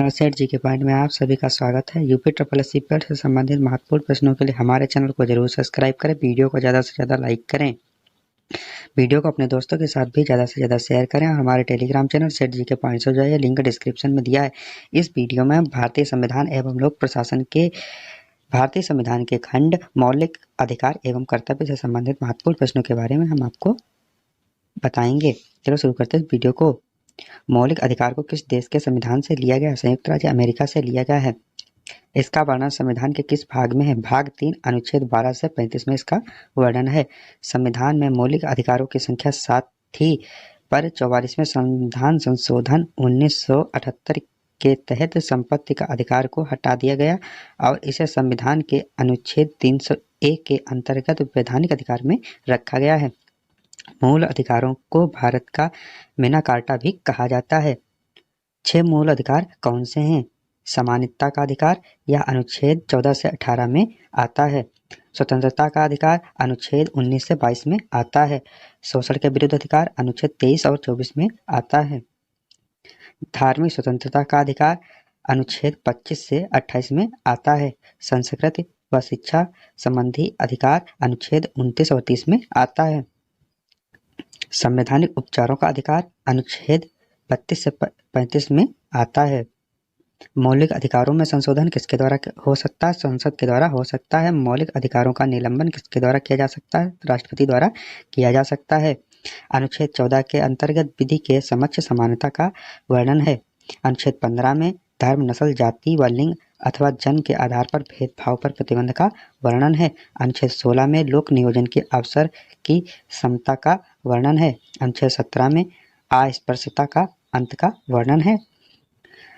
सेठ जी के पॉइंट में आप सभी का स्वागत है। यूपी ट्रिपल एससी पेड से संबंधित महत्वपूर्ण प्रश्नों के लिए हमारे चैनल को जरूर सब्सक्राइब करें, वीडियो को ज़्यादा से ज़्यादा लाइक करें, वीडियो को अपने दोस्तों के साथ भी ज़्यादा से ज़्यादा शेयर करें। हमारे टेलीग्राम चैनल सेठ जी के पॉइंट्स हो जाइए, लिंक डिस्क्रिप्शन में दिया है। इस वीडियो में हम भारतीय संविधान एवं लोक प्रशासन के भारतीय संविधान के खंड मौलिक अधिकार एवं कर्तव्य से संबंधित महत्वपूर्ण प्रश्नों के बारे में हम आपको बताएंगे। चलो शुरू करते हैं वीडियो को। मौलिक अधिकार को किस देश के संविधान से लिया गया? संयुक्त राज्य अमेरिका से लिया गया है। इसका वर्णन संविधान के किस भाग में है? भाग 3 अनुच्छेद 12 से 35 में इसका वर्णन है। संविधान में मौलिक अधिकारों की संख्या 7 थी, पर 44वें संविधान संशोधन 1978 के तहत संपत्ति का अधिकार को हटा दिया गया और इसे संविधान के अनुच्छेद 301 के अंतर्गत वैधानिक अधिकार में रखा गया है। मूल अधिकारों को भारत का मैग्ना कार्टा भी कहा जाता है। 6 मूल अधिकार कौन से हैं? समानता का अधिकार, यह अनुच्छेद 14 से 18 में आता है। स्वतंत्रता का अधिकार अनुच्छेद 19 से 22 में आता है। शोषण के विरुद्ध अधिकार अनुच्छेद 23 और 24 में आता है। धार्मिक स्वतंत्रता का अधिकार अनुच्छेद 25 से 28 में आता है। संस्कृति व शिक्षा संबंधी अधिकार अनुच्छेद 29 और 30 में आता है। संवैधानिक उपचारों का अधिकार अनुच्छेद 32 से 35 में आता है। मौलिक अधिकारों में संशोधन किसके द्वारा हो सकता है? संसद के द्वारा हो सकता है। मौलिक अधिकारों का निलंबन किसके द्वारा किया जा सकता है? राष्ट्रपति द्वारा किया जा सकता है। अनुच्छेद 14 के अंतर्गत विधि के समक्ष समानता का वर्णन है। अनुच्छेद 15 में धर्म, नस्ल, जाति व लिंग अथवा जन्म के आधार पर भेदभाव पर प्रतिबंध का वर्णन है। अनुच्छेद 16 में लोक नियोजन के अवसर की समता का वर्णन है। अनुच्छेद 17 में अस्पृश्यता का अंत का वर्णन है।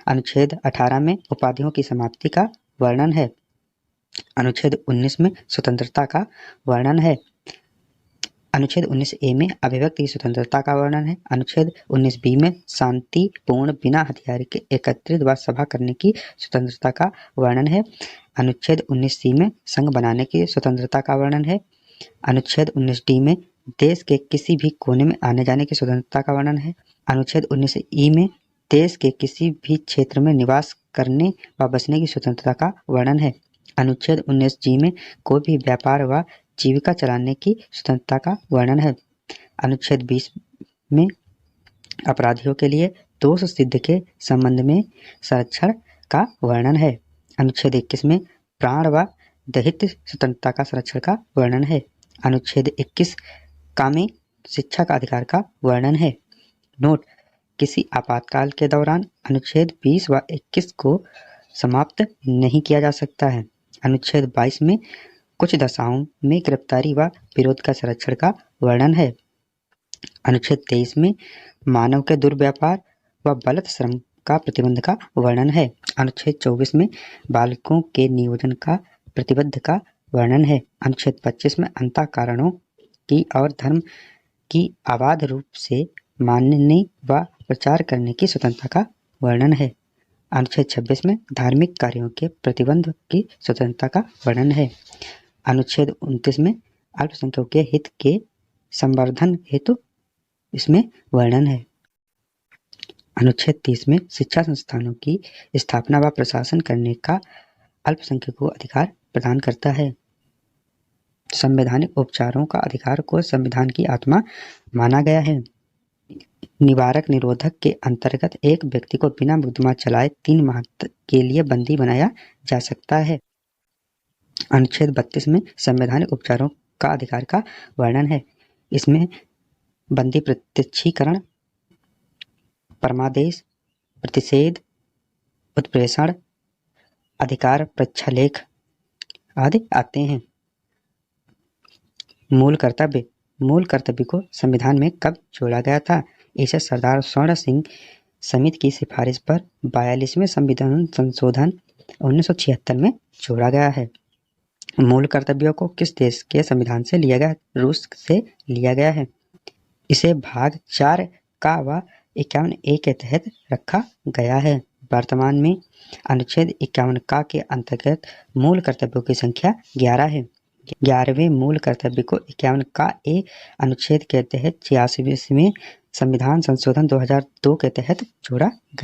अनुच्छेद 18 में उपाधियों की समाप्ति का वर्णन है। अनुच्छेद 19 में स्वतंत्रता का वर्णन है। अनुच्छेद 19A में अभिव्यक्ति की स्वतंत्रता का वर्णन है। अनुच्छेद 19B में शांतिपूर्ण बिना हथियार के एकत्रित व सभा करने की स्वतंत्रता का वर्णन है। अनुच्छेद 19C में संघ बनाने की स्वतंत्रता का वर्णन है। अनुच्छेद 19D में देश के किसी भी कोने में आने जाने की स्वतंत्रता का वर्णन है। अनुच्छेद 19E में देश के किसी भी क्षेत्र में निवास करने व बसने की स्वतंत्रता का वर्णन है। अनुच्छेद 19G में कोई भी व्यापार व जीविका चलाने की स्वतंत्रता का वर्णन है। अनुच्छेद 20 में अपराधियों के लिए दोष सिद्ध के संबंध में संरक्षण का वर्णन है। अनुच्छेद 21 में प्राण व दहित स्वतंत्रता का संरक्षण का वर्णन है। अनुच्छेद 21 कामी शिक्षा का अधिकार का वर्णन है। नोट: किसी आपातकाल के दौरान अनुच्छेद 20 व 21 को समाप्त नहीं किया जा सकता है। अनुच्छेद 22 में कुछ दशाओं में गिरफ्तारी व विरोध का संरक्षण का वर्णन है। अनुच्छेद 23 में मानव के दुर्व्यापार व बलात् श्रम का प्रतिबंध का वर्णन है। अनुच्छेद 24 में बालकों के नियोजन का प्रतिबंध का वर्णन है। अनुच्छेद 25 में अंतः कारणों की और धर्म की अबाध रूप से मानने व प्रचार करने की स्वतंत्रता का वर्णन है। अनुच्छेद 26 में धार्मिक कार्यों के प्रतिबंध की स्वतंत्रता का वर्णन है। अनुच्छेद 29 में अल्पसंख्यकों के हित के संवर्धन हेतु इसमें वर्णन है। अनुच्छेद 30 में शिक्षा संस्थानों की स्थापना व प्रशासन करने का अल्पसंख्यकों को अधिकार प्रदान करता है। संवैधानिक उपचारों का अधिकार को संविधान की आत्मा माना गया है। निवारक निरोधक के अंतर्गत एक व्यक्ति को बिना मुकदमा चलाए 3 माह के लिए बंदी बनाया जा सकता है। अनुच्छेद 32 में संवैधानिक उपचारों का अधिकार का वर्णन है। इसमें बंदी प्रत्यक्षीकरण, परमादेश, प्रतिषेध, उत्प्रेषण, अधिकार प्रक्षालेख आदि आते हैं। मूल कर्तव्य को संविधान में कब जोड़ा गया था? इसे सरदार स्वर्ण सिंह समिति की सिफारिश पर 42वें संविधान संशोधन 1976 में जोड़ा गया है। मूल कर्तव्यों को किस देश के संविधान से लिया गया? रूस से लिया गया है। इसे भाग 4 का व 51A के तहत रखा गया है। वर्तमान में अनुच्छेद 51 का के अंतर्गत मूल कर्तव्यों की संख्या 11 है। 11वें मूल कर्तव्य को 51 का ए अनुच्छेद के तहत 86वें संविधान संशोधन 2002 के तहत जोड़ा गया।